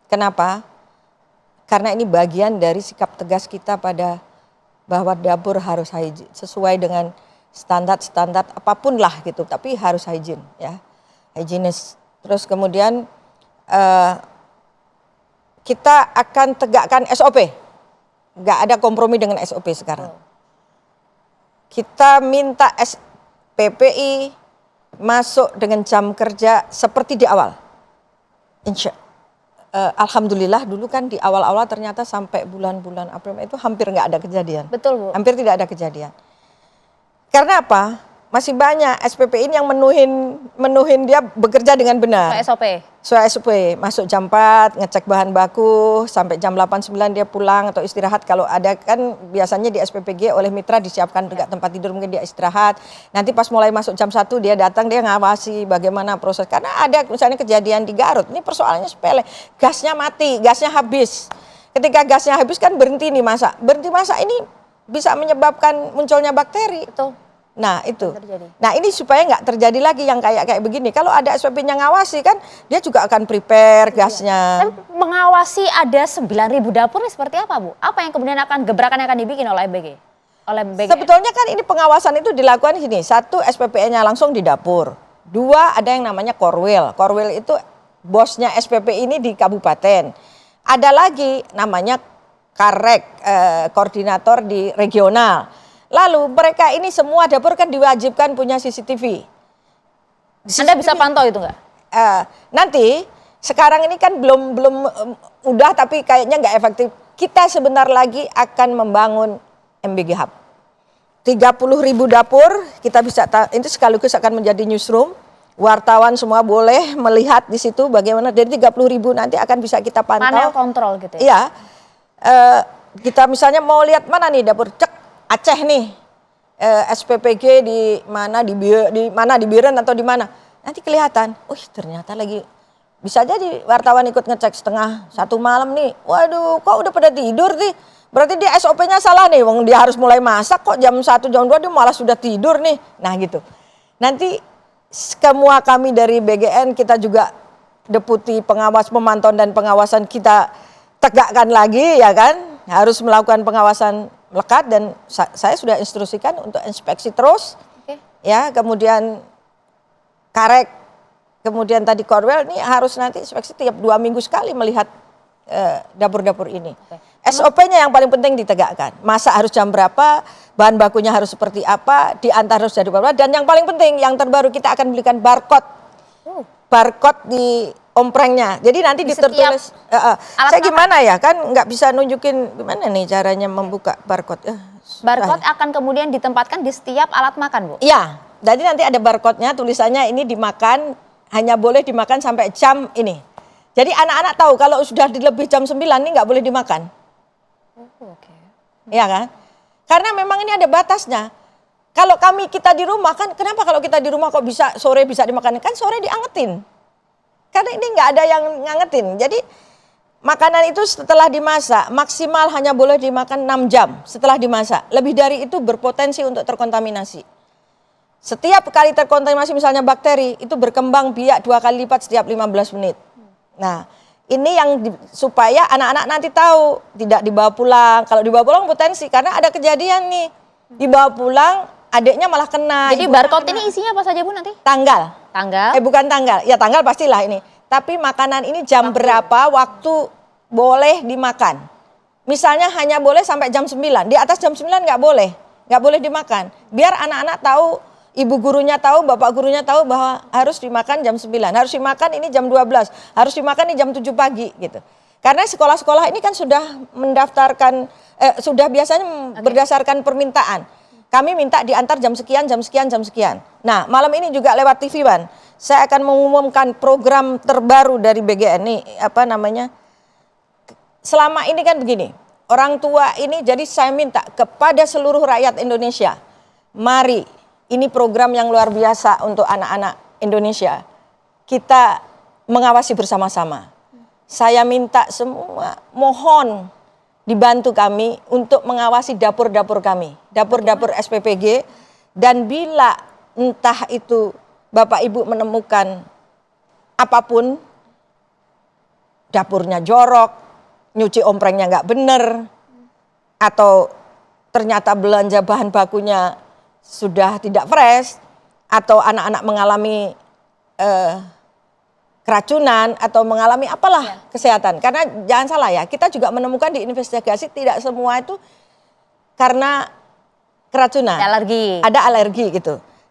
Kenapa? Karena ini bagian dari sikap tegas kita pada bahwa dapur harus hygiene sesuai dengan standar apapun lah gitu, tapi harus hygiene ya, hygienis. Terus kemudian kita akan tegakkan SOP, nggak ada kompromi dengan SOP sekarang. Kita minta PPI masuk dengan jam kerja seperti di awal. Alhamdulillah dulu kan di awal-awal ternyata sampai bulan-bulan April itu hampir nggak ada kejadian. Betul, Bu. Hampir tidak ada kejadian. Karena apa? Masih banyak SPPI yang menuhin dia bekerja dengan benar. Sesuai SOP. Masuk jam 4, ngecek bahan baku, sampai jam 8-9 dia pulang atau istirahat. Kalau ada kan biasanya di SPPG oleh mitra disiapkan juga tempat tidur, mungkin dia istirahat. Nanti pas mulai masuk jam 1 dia datang, dia ngawasi bagaimana proses. Karena ada misalnya kejadian di Garut, ini persoalannya sepele. Gasnya mati, gasnya habis. Ketika gasnya habis kan berhenti nih masak. Berhenti masak ini bisa menyebabkan munculnya bakteri. Betul. Nah itu, nah ini supaya nggak terjadi lagi yang kayak begini. Kalau ada SPP-nya ngawasi kan, dia juga akan prepare gasnya. Tapi mengawasi ada 9.000 dapur ini seperti apa, Bu? Apa yang kemudian gebrakan yang akan dibikin oleh BG? Sebetulnya kan ini pengawasan itu dilakukan di sini. 1, SPPE-nya langsung di dapur. 2, ada yang namanya Korwil. Korwil itu bosnya SPP ini di kabupaten. Ada lagi namanya Karek, koordinator di regional. Lalu mereka ini semua dapur kan diwajibkan punya CCTV. Anda bisa pantau itu nggak? Nanti sekarang ini kan belum udah tapi kayaknya nggak efektif. Kita sebentar lagi akan membangun MBG Hub. 30.000 dapur kita bisa, itu sekaligus akan menjadi newsroom. Wartawan semua boleh melihat di situ bagaimana dari 30.000 nanti akan bisa kita pantau. Panel kontrol gitu ya? Iya. Kita misalnya mau lihat mana nih dapur, cek Aceh nih, SPPG di mana di Biren atau di mana, nanti kelihatan. Ternyata lagi bisa jadi wartawan ikut ngecek setengah 1 malam nih. Waduh, kok udah pada tidur nih? Berarti dia SOP-nya salah nih. Wong dia harus mulai masak kok jam 1 jam 2 dia malah sudah tidur nih. Nah gitu. Nanti semua kami dari BGN kita juga deputi pengawas pemantauan dan pengawasan kita tegakkan lagi ya kan. Harus melakukan pengawasan melekat dan saya sudah instruksikan untuk inspeksi terus. Ya, kemudian Karek, kemudian tadi Korwil ini harus nanti inspeksi tiap 2 minggu sekali melihat dapur-dapur ini. SOP-nya yang paling penting ditegakkan. Masak harus jam berapa, bahan bakunya harus seperti apa, diantar harus jadi berapa, dan yang paling penting yang terbaru kita akan belikan barcode. Barcode di omprengnya. Jadi nanti ditertulis. Saya gimana ya, kan nggak bisa nunjukin gimana nih caranya membuka barcode. Barcode akan kemudian ditempatkan di setiap alat makan, Bu? Iya, jadi nanti ada barcode-nya, tulisannya ini dimakan, hanya boleh dimakan sampai jam ini. Jadi anak-anak tahu kalau sudah lebih jam 9 ini nggak boleh dimakan. Iya kan? Karena memang ini ada batasnya. Kalau kita di rumah kan, kenapa kalau kita di rumah kok bisa sore bisa dimakan? Kan sore diangetin. Karena ini nggak ada yang ngangetin. Jadi makanan itu setelah dimasak maksimal hanya boleh dimakan 6 jam setelah dimasak. Lebih dari itu berpotensi untuk terkontaminasi. Setiap kali terkontaminasi misalnya bakteri itu berkembang biak 2 kali lipat setiap 15 menit. Nah ini yang supaya anak-anak nanti tahu tidak dibawa pulang. Kalau dibawa pulang potensi karena ada kejadian nih dibawa pulang adiknya malah kena. Jadi barcode ini isinya apa saja, Bu, nanti? Tanggal. Bukan tanggal. Ya tanggal pastilah ini. Tapi makanan ini jam berapa waktu boleh dimakan. Misalnya hanya boleh sampai jam 9. Di atas jam 9 nggak boleh. Nggak boleh dimakan. Biar anak-anak tahu, ibu gurunya tahu, bapak gurunya tahu bahwa harus dimakan jam 9. Harus dimakan ini jam 12. Harus dimakan ini jam 7 pagi gitu. Karena sekolah-sekolah ini kan sudah mendaftarkan, sudah biasanya berdasarkan permintaan. Kami minta diantar jam sekian, jam sekian, jam sekian. Nah, malam ini juga lewat TV One, saya akan mengumumkan program terbaru dari BGN ini, apa namanya? Selama ini kan begini, orang tua ini jadi saya minta kepada seluruh rakyat Indonesia, mari, ini program yang luar biasa untuk anak-anak Indonesia. Kita mengawasi bersama-sama. Saya minta semua, mohon dibantu kami untuk mengawasi dapur-dapur kami, dapur-dapur SPPG, dan bila entah itu Bapak Ibu menemukan apapun, dapurnya jorok, nyuci omprengnya nggak bener, atau ternyata belanja bahan bakunya sudah tidak fresh, atau anak-anak mengalami keracunan atau mengalami apalah kesehatan. Karena jangan salah ya, kita juga menemukan di investigasi tidak semua itu karena keracunan. Alergi. Ada alergi gitu.